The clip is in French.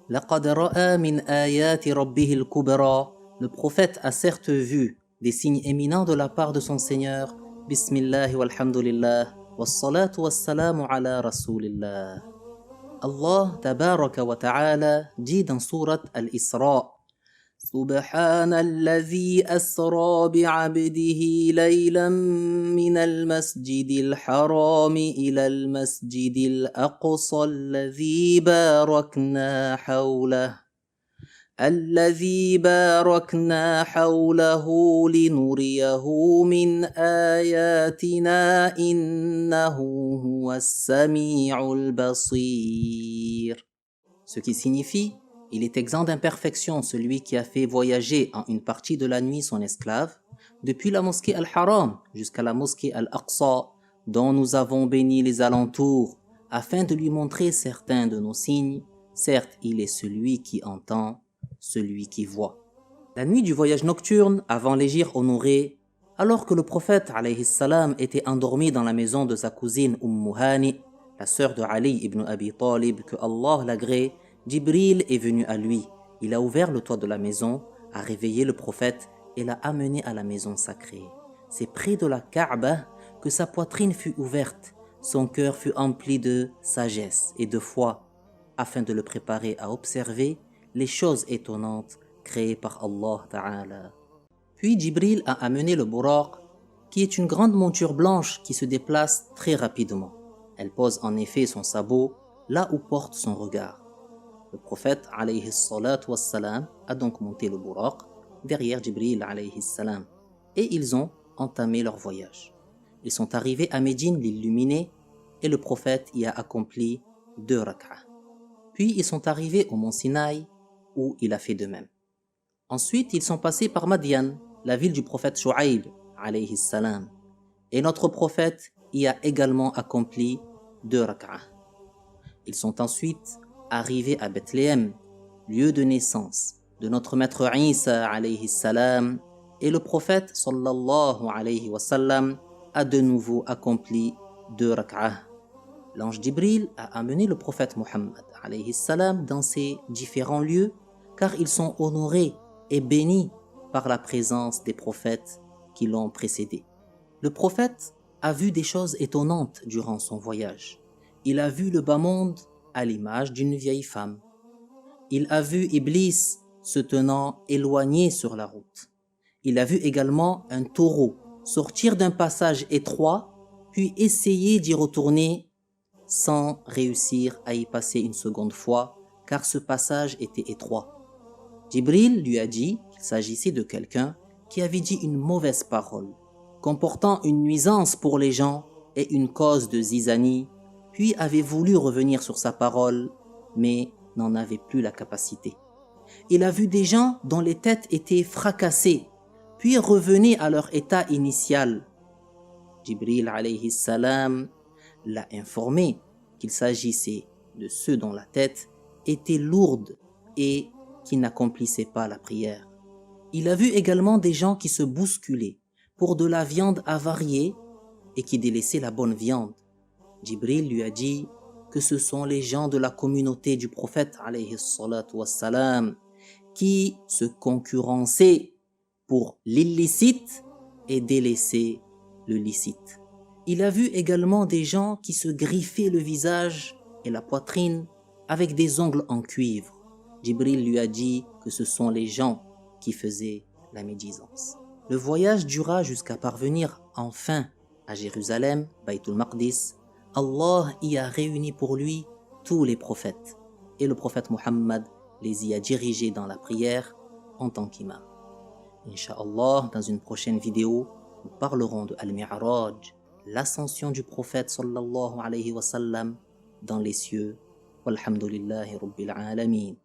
لقد رأى من آيات ربه الكبرى. Le prophète a certes vu des signes éminents de la part de son Seigneur. Bismillah walhamdulillah wassalatu wassalamu ala rasulillah. Allah tabaraka wa ta'ala dit dans sourate Al-Isra: سبحان الذي أسرى بعبده ليلا من المسجد الحرام إلى المسجد الأقصى الذي باركنا حوله لنريه من آياتنا إنه هو السميع البصير. Ce qui signifie: il est exempt d'imperfection celui qui a fait voyager en une partie de la nuit son esclave depuis la mosquée Al-Haram jusqu'à la mosquée Al-Aqsa, dont nous avons béni les alentours afin de lui montrer certains de nos signes. Certes, il est celui qui entend, celui qui voit. La nuit du voyage nocturne, avant l'hégire honorée, alors que le prophète alayhi salam était endormi dans la maison de sa cousine Hani, la sœur de Ali ibn Abi Talib, que Allah l'agrée, Jibril est venu à lui. Il a ouvert le toit de la maison, a réveillé le prophète et l'a amené à la maison sacrée. C'est près de la Kaaba que sa poitrine fut ouverte, son cœur fut empli de sagesse et de foi, afin de le préparer à observer les choses étonnantes créées par Allah Ta'ala. Puis Jibril a amené le Buraq, qui est une grande monture blanche qui se déplace très rapidement. Elle pose en effet son sabot là où porte son regard. Le prophète alayhi salatu wassalam a donc monté le Buraq derrière Jibril alayhi salam et ils ont entamé leur voyage. Ils sont arrivés à Médine l'illuminé et le prophète y a accompli 2 rak'ah. Puis ils sont arrivés au mont Sinaï où il a fait de même. Ensuite ils sont passés par Madian, la ville du prophète Shu'aib alayhi salam, et notre prophète y a également accompli 2 rak'ah. Ils sont ensuite arrivés à Bethléem, lieu de naissance de notre maître Isa alayhi salam, et le prophète sallallahu alayhi wa sallam a de nouveau accompli 2 rak'ah. L'ange Jibril a amené le prophète Muhammad alayhi salam dans ces différents lieux car ils sont honorés et bénis par la présence des prophètes qui l'ont précédé. Le prophète a vu des choses étonnantes durant son voyage. Il a vu le bas monde à l'image d'une vieille femme. Il a vu Iblis se tenant éloigné sur la route. Il a vu également un taureau sortir d'un passage étroit, puis essayer d'y retourner sans réussir à y passer une seconde fois, car ce passage était étroit. Jibril lui a dit qu'il s'agissait de quelqu'un qui avait dit une mauvaise parole, comportant une nuisance pour les gens et une cause de zizanie, puis avait voulu revenir sur sa parole, mais n'en avait plus la capacité. Il a vu des gens dont les têtes étaient fracassées, puis revenaient à leur état initial. Jibril alayhi salam l'a informé qu'il s'agissait de ceux dont la tête était lourde et qui n'accomplissaient pas la prière. Il a vu également des gens qui se bousculaient pour de la viande avariée et qui délaissaient la bonne viande. Jibril lui a dit que ce sont les gens de la communauté du prophète alayhi salatu wassalam qui se concurrençaient pour l'illicite et délaissaient le licite. Il a vu également des gens qui se griffaient le visage et la poitrine avec des ongles en cuivre. Jibril lui a dit que ce sont les gens qui faisaient la médisance. Le voyage dura jusqu'à parvenir enfin à Jérusalem, Baytul Maqdis. Allah y a réuni pour lui tous les prophètes et le prophète Muhammad les y a dirigés dans la prière en tant qu'imam. Inch'Allah, dans une prochaine vidéo, nous parlerons de Al-Mi'raj, l'ascension du prophète sallallahu alayhi wa sallam dans les cieux. Walhamdulillahi rabbil alamin.